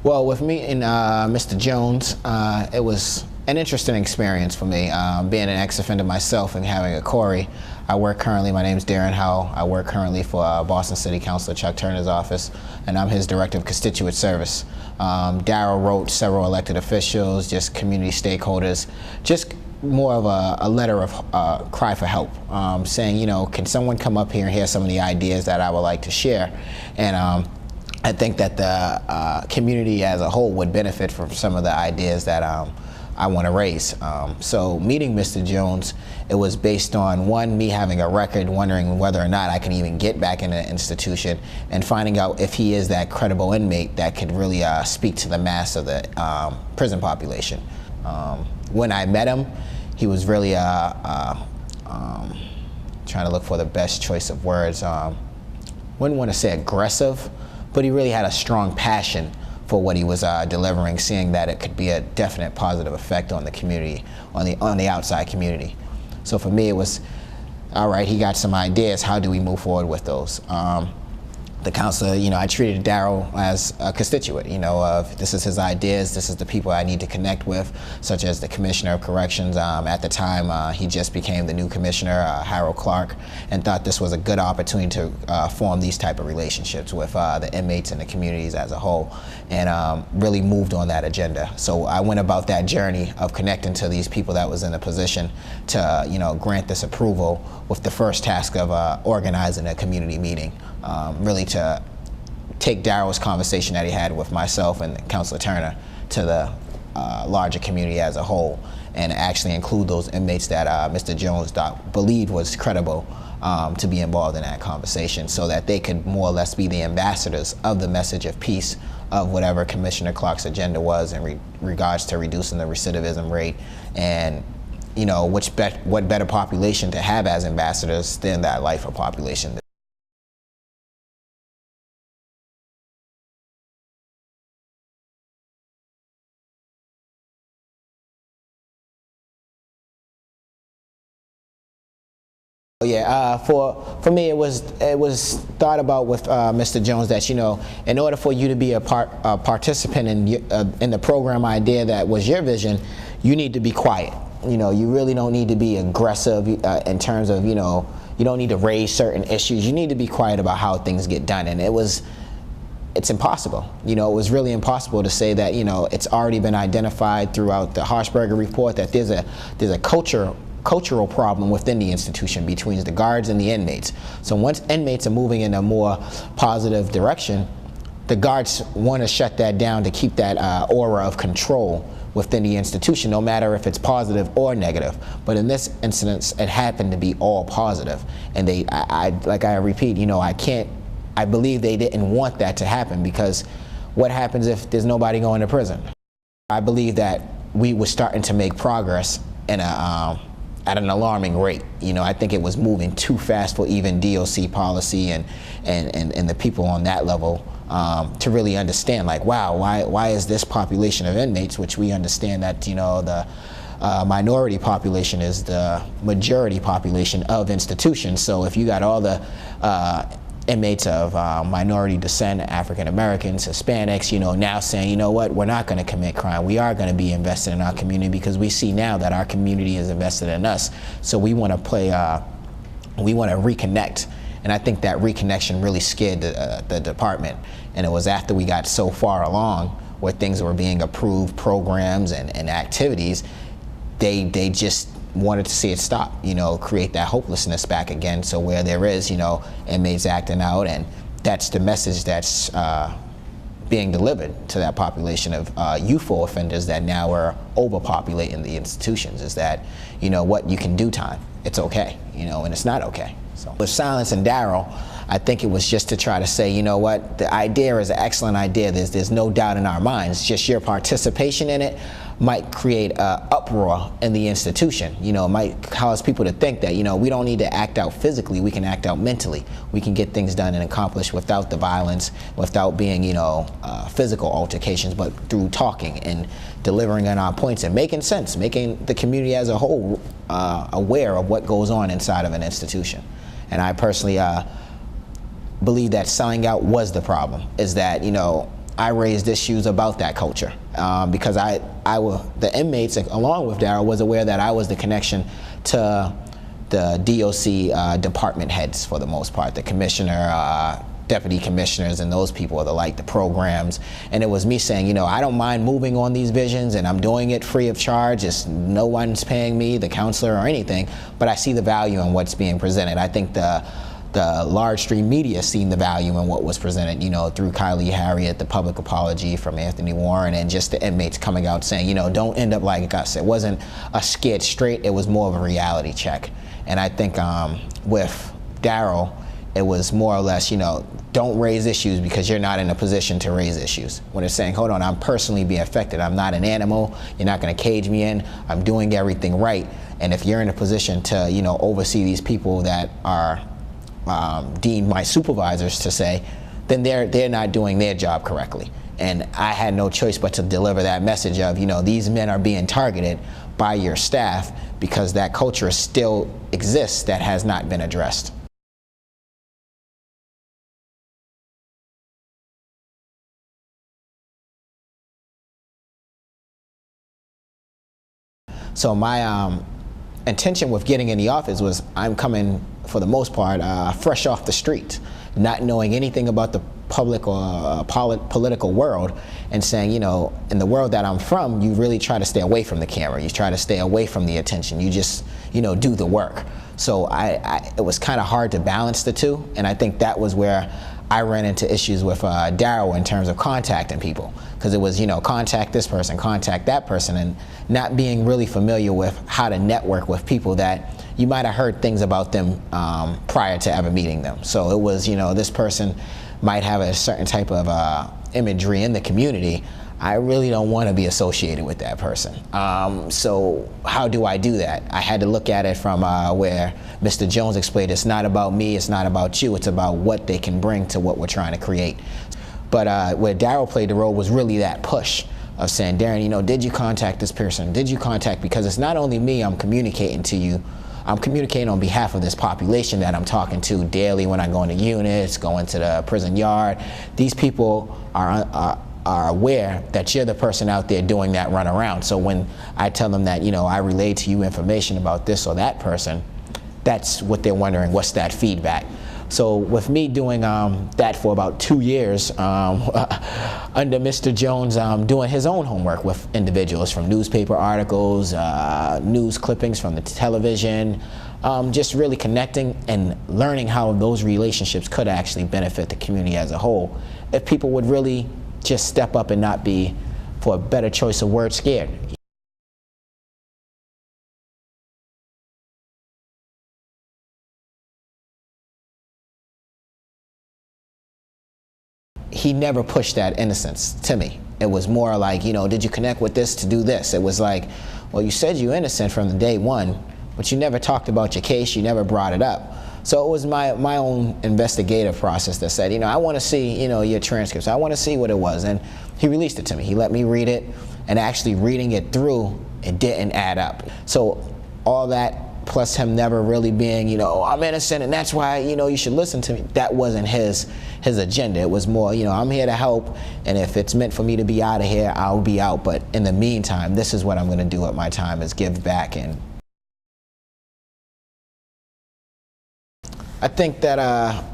Well, with me and Mr. Jones, it was an interesting experience for me. Being an ex-offender myself and having a Corey, I work currently, my name is Darrin Howell. I work currently for Boston City Councilor Chuck Turner's office, and I'm his Director of Constituent Service. Darrell wrote several elected officials, just community stakeholders, just more of a letter of cry for help, saying, you know, can someone come up here and hear some of the ideas that I would like to share? And I think that the community as a whole would benefit from some of the ideas that I want to raise. So meeting Mr. Jones, it was based on, one, me having a record, wondering whether or not I can even get back in an institution, and finding out if he is that credible inmate that could really speak to the mass of the prison population. When I met him, he was really trying to look for the best choice of words. Wouldn't want to say aggressive, but he really had a strong passion for what he was delivering, seeing that it could be a definite positive effect on the community, on the outside community. So for me, it was, all right, he got some ideas, how do we move forward with those? The counselor, you know, I treated Darrell as a constituent, you know, this is his ideas, this is the people I need to connect with, such as the Commissioner of Corrections. At the time, he just became the new commissioner, Harold Clark, and thought this was a good opportunity to form these type of relationships with the inmates and the communities as a whole, and really moved on that agenda. So I went about that journey of connecting to these people that was in a position to, you know, grant this approval, with the first task of organizing a community meeting. Really to take Darrell's conversation that he had with myself and Councilor Turner to the larger community as a whole, and actually include those inmates that Mr. Jones believed was credible to be involved in that conversation, so that they could more or less be the ambassadors of the message of peace of whatever Commissioner Clark's agenda was in regards to reducing the recidivism rate. And you know, what better population to have as ambassadors than that lifer population. Yeah, for me, it was thought about with Mr. Jones that, you know, in order for you to be a participant in the program idea that was your vision, you need to be quiet. You know, you really don't need to be aggressive in terms of, you know, you don't need to raise certain issues. You need to be quiet about how things get done, and it's impossible. You know, it was really impossible to say that, you know, it's already been identified throughout the Harshberger report that there's a cultural problem within the institution between the guards and the inmates. So once inmates are moving in a more positive direction, the guards want to shut that down to keep that aura of control within the institution, no matter if it's positive or negative. But in this instance, it happened to be all positive. And like I repeat, you know, I believe they didn't want that to happen, because what happens if there's nobody going to prison? I believe that we were starting to make progress in at an alarming rate. You know, I think it was moving too fast for even DOC policy and the people on that level to really understand, like, wow, why is this population of inmates, which we understand that, you know, the minority population is the majority population of institutions. So if you got all the inmates of minority descent, African Americans, Hispanics, you know, now saying, you know what, we're not going to commit crime. We are going to be invested in our community, because we see now that our community is invested in us. So we want to we want to reconnect. And I think that reconnection really scared the department. And it was after we got so far along where things were being approved, programs and activities, they just wanted to see it stop, you know, create that hopelessness back again. So where there is, you know, inmates acting out, and that's the message that's being delivered to that population of youthful offenders that now are overpopulating the institutions, is that, you know what, you can do time. It's okay, you know, and it's not okay. So with Silence and Darrell, I think it was just to try to say, you know what, the idea is an excellent idea. There's no doubt in our minds. Just your participation in it might create an uproar in the institution. You know, it might cause people to think that, you know, we don't need to act out physically, we can act out mentally. We can get things done and accomplished without the violence, without being, you know, physical altercations, but through talking and delivering on our points and making sense, making the community as a whole aware of what goes on inside of an institution. And I personally believe that selling out was the problem, is that, you know, I raised issues about that culture because the inmates, along with Darrell, was aware that I was the connection to the DOC department heads for the most part, the commissioner, deputy commissioners, and those people are the programs. And it was me saying, I don't mind moving on these visions, and I'm doing it free of charge. It's no one's paying me, the counselor or anything, but I see the value in what's being presented. I think the large stream media seen the value in what was presented, through Kylie Harriet, the public apology from Anthony Warren, and just the inmates coming out saying, don't end up like us. It wasn't a skit straight, it was more of a reality check. And I think with Darrell, it was more or less, don't raise issues because you're not in a position to raise issues. When it's saying, hold on, I'm personally being affected. I'm not an animal. You're not going to cage me in. I'm doing everything right. And if you're in a position to, oversee these people that are deemed my supervisors to say, then they're not doing their job correctly. And I had no choice but to deliver that message of, these men are being targeted by your staff because that culture still exists that has not been addressed. So my intention with getting in the office was I'm coming, for the most part, fresh off the street, not knowing anything about the public or political world, and saying, in the world that I'm from, you really try to stay away from the camera. You try to stay away from the attention. You just, do the work. So it was kind of hard to balance the two, and I think that was where I ran into issues with Darrell in terms of contacting people, because it was, contact this person, contact that person, and not being really familiar with how to network with people that you might have heard things about them prior to ever meeting them. So it was, this person might have a certain type of imagery in the community. I really don't want to be associated with that person. So how do I do that? I had to look at it from where Mr. Jones explained, it's not about me, it's not about you, it's about what they can bring to what we're trying to create. But where Darrell played the role was really that push of saying, Darrin, did you contact this person? Did you contact, because it's not only me I'm communicating to you, I'm communicating on behalf of this population that I'm talking to daily when I go into units, going to the prison yard. These people are aware that you're the person out there doing that run around. So when I tell them that, I relayed to you information about this or that person, that's what they're wondering, what's that feedback? So with me doing that for about 2 years under Mr. Jones, doing his own homework with individuals, from newspaper articles, news clippings from the television, just really connecting and learning how those relationships could actually benefit the community as a whole if people would really just step up and not be, for a better choice of word, scared. He never pushed that innocence to me. It was more like, did you connect with this to do this? It was like, well, you said you're innocent from the day one, but you never talked about your case, you never brought it up. So it was my own investigative process that said, I want to see, your transcripts. I want to see what it was. And he released it to me. He let me read it, and actually reading it through, it didn't add up. So all that, plus him never really being, I'm innocent and that's why, you should listen to me. That wasn't his agenda. It was more, I'm here to help, and if it's meant for me to be out of here, I'll be out. But in the meantime, this is what I'm going to do with my time, is give back. And I think that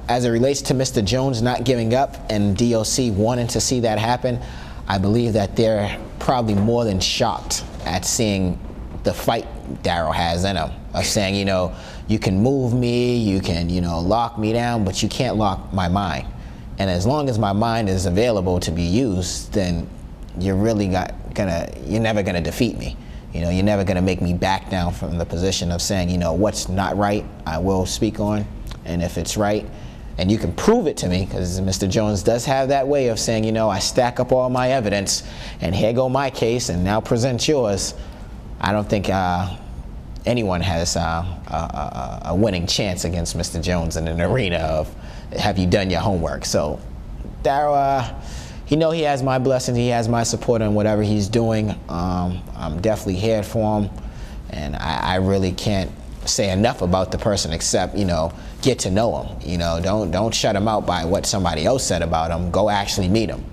as it relates to Mr. Jones not giving up and DOC wanting to see that happen, I believe that they're probably more than shocked at seeing the fight Darrell has in him, of saying, you can move me, you can, lock me down, but you can't lock my mind. And as long as my mind is available to be used, then you're really you're never gonna defeat me. You're never gonna make me back down from the position of saying, what's not right, I will speak on. And if it's right, and you can prove it to me, because Mr. Jones does have that way of saying, I stack up all my evidence, and here go my case, and now present yours. I don't think anyone has a winning chance against Mr. Jones in an arena of, have you done your homework? So Darrell, he has my blessing, he has my support in whatever he's doing. I'm definitely here for him, and I really can't say enough about the person except, get to know him. Don't shut him out by what somebody else said about him. Go actually meet him.